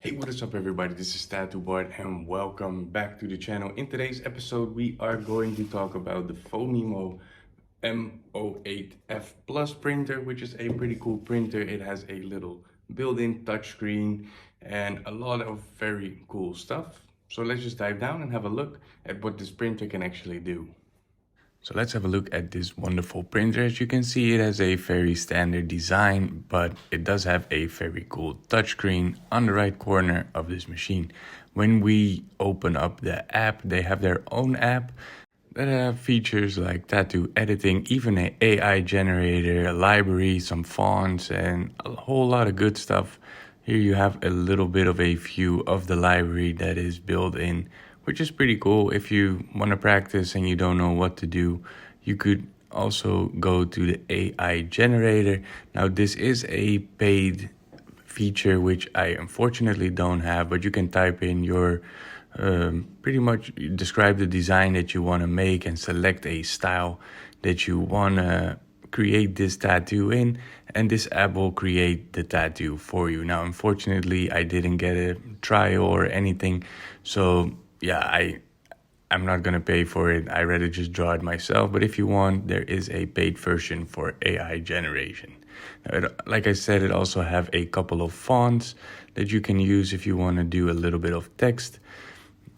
Hey, what is up everybody? This is Tattoobart and welcome back to the channel. In today's episode, we are going to talk about the Phomemo M08F Plus printer, which is a pretty cool printer. It has a little built-in touchscreen and a lot of very cool stuff. So let's just dive down and have a look at what this printer can actually do. So let's have a look at this wonderful printer. As you can see, it has a very standard design, but it does have a very cool touchscreen on the right corner of this machine. When we open up the app, they have their own app that have features like tattoo editing, even an AI generator, a library, some fonts, and a whole lot of good stuff. Here you have a little bit of a view of the library that is built in, which is pretty cool. If you want to practice and you don't know what to do, you could also go to the AI generator. Now, this is a paid feature, which I unfortunately don't have, but you can type in your pretty much describe the design that you want to make and select a style that you want to create this tattoo in, and this app will create the tattoo for you. Now, unfortunately, I didn't get a trial or anything, so yeah, I'm not gonna pay for it. I rather just draw it myself. But if you want, there is a paid version for AI generation. Now, like I said, it also have a couple of fonts that you can use if you want to do a little bit of text.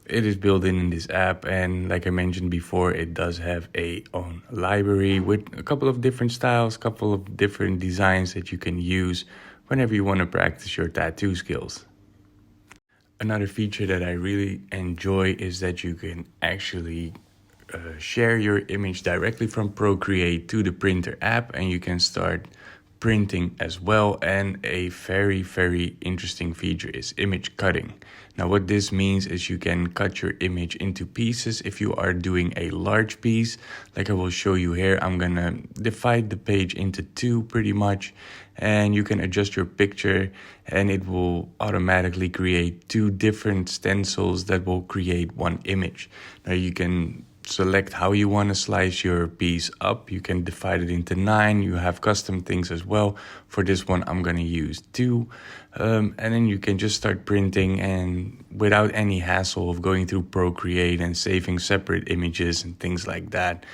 It is built in this app, and like I mentioned before, it does have a own library with a couple of different styles, couple of different designs that you can use whenever you want to practice your tattoo skills. Another feature that I really enjoy is that you can actually share your image directly from Procreate to the printer app, and you can start printing as well. And a very interesting feature is image cutting. Now, what this means is you can cut your image into pieces. If you are doing a large piece, like I will show you here, I'm gonna divide the page into two pretty much, and you can adjust your picture and it will automatically create two different stencils that will create one image. Now, you can select how you want to slice your piece up. You can divide it into 9. You have custom things as well. For this one, I'm going to use 2. And then you can just start printing, and without any hassle of going through Procreate and saving separate images and things like that.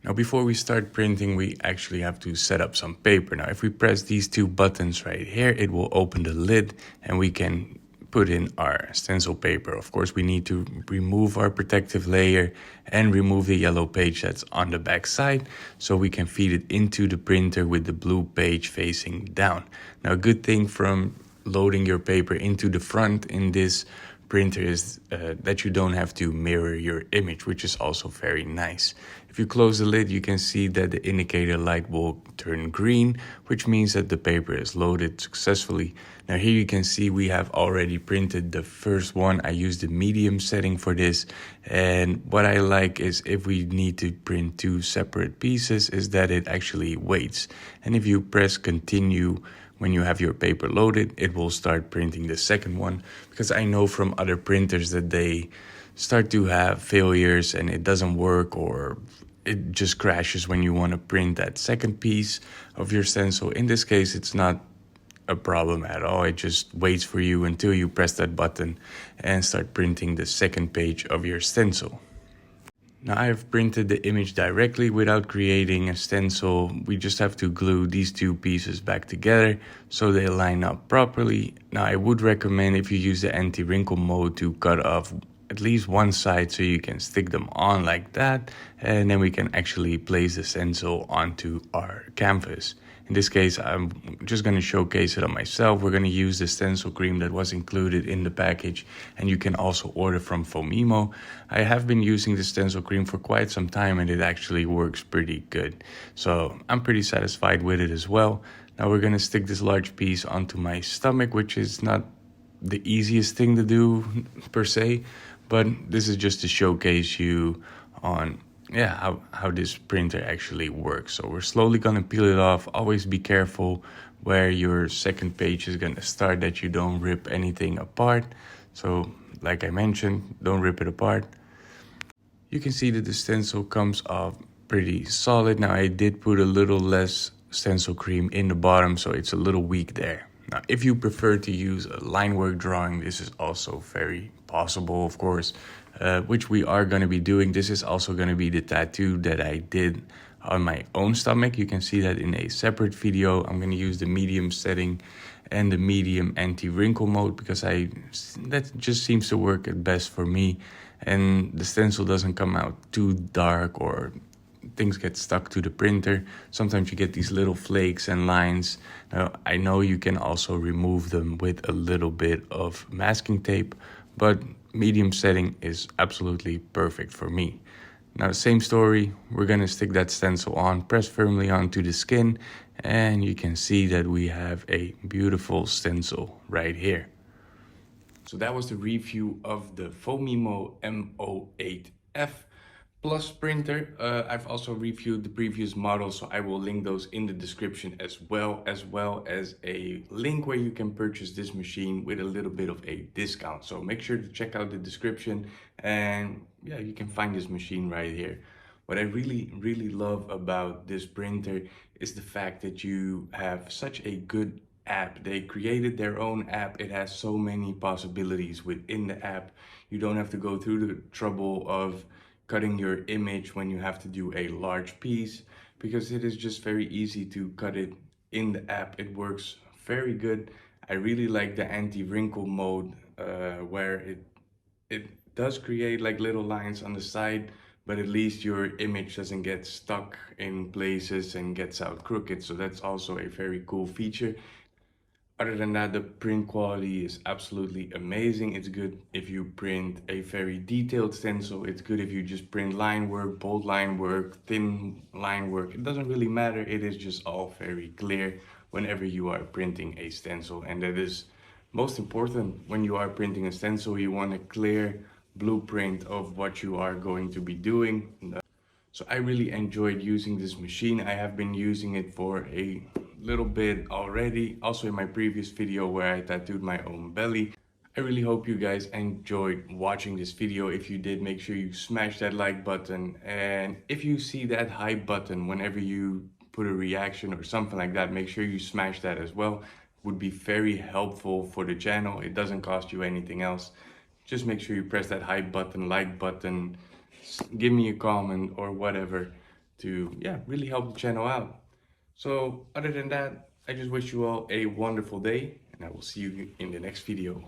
Now, before we start printing, we actually have to set up some paper. Now, if we press these two buttons right here, it will open the lid and we can put in our stencil paper. Of course, we need to remove our protective layer and remove the yellow page that's on the back side so we can feed it into the printer with the blue page facing down. Now, a good thing from loading your paper into the front in this printer is that you don't have to mirror your image, which is also very nice. If you close the lid, you can see that the indicator light will turn green, which means that the paper is loaded successfully. Now here you can see we have already printed the first one. I used the medium setting for this, and what I like is if we need to print two separate pieces is that it actually waits. And if you press continue when you have your paper loaded, it will start printing the second one, because I know from other printers that they start to have failures and it doesn't work, or it just crashes when you want to print that second piece of your stencil. In this case, it's not a problem at all. It just waits for you until you press that button and start printing the second page of your stencil. Now, I have printed the image directly without creating a stencil. We just have to glue these two pieces back together so they line up properly. Now, I would recommend, if you use the anti-wrinkle mode, to cut off at least one side so you can stick them on like that, and then we can actually place the stencil onto our canvas. In this case, I'm just going to showcase it on myself. We're going to use the stencil cream that was included in the package, and you can also order from Phomemo. I have been using the stencil cream for quite some time, and it actually works pretty good. So I'm pretty satisfied with it as well. Now we're going to stick this large piece onto my stomach, which is not the easiest thing to do per se, but this is just to showcase you on how this printer actually works. So we're slowly gonna peel it off. Always be careful where your second page is gonna start, that you don't rip anything apart. So like I mentioned, don't rip it apart. You can see that the stencil comes off pretty solid. Now I did put a little less stencil cream in the bottom, so it's a little weak there. Now, if you prefer to use a line work drawing, this is also very possible, of course, which we are going to be doing. This is also going to be the tattoo that I did on my own stomach. You can see that in a separate video. I'm going to use the medium setting and the medium anti-wrinkle mode because that just seems to work at best for me, and the stencil doesn't come out too dark or things get stuck to the printer. Sometimes you get these little flakes and lines. Now, I know you can also remove them with a little bit of masking tape, but medium setting is absolutely perfect for me. Now, same story, we're gonna stick that stencil on, press firmly onto the skin, and you can see that we have a beautiful stencil right here. So that was the review of the Phomemo M08F Plus printer. I've also reviewed the previous models, so I will link those in the description as well as a link where you can purchase this machine with a little bit of a discount. So make sure to check out the description, and yeah, you can find this machine right here. What I really love about this printer is the fact that you have such a good app. They created their own app. It has so many possibilities within the app. You don't have to go through the trouble of cutting your image when you have to do a large piece, because it is just very easy to cut it in the app. It works very good. I really like the anti-wrinkle mode, where it does create like little lines on the side, but at least your image doesn't get stuck in places and gets out crooked. So that's also a very cool feature. Other than that, the print quality is absolutely amazing. It's good if you print a very detailed stencil. It's good if you just print line work, bold line work, thin line work. It doesn't really matter. It is just all very clear whenever you are printing a stencil. And that is most important when you are printing a stencil. You want a clear blueprint of what you are going to be doing. So I really enjoyed using this machine. I have been using it for a little bit already, also in my previous video where I tattooed my own belly. I really hope you guys enjoyed watching this video. If you did, make sure you smash that like button, and if you see that hype button whenever you put a reaction or something like that, make sure you smash that as well. It would be very helpful for the channel. It doesn't cost you anything else. Just make sure you press that hype button, like button, give me a comment or whatever to, yeah, really help the channel out. So other than that, I just wish you all a wonderful day, and I will see you in the next video.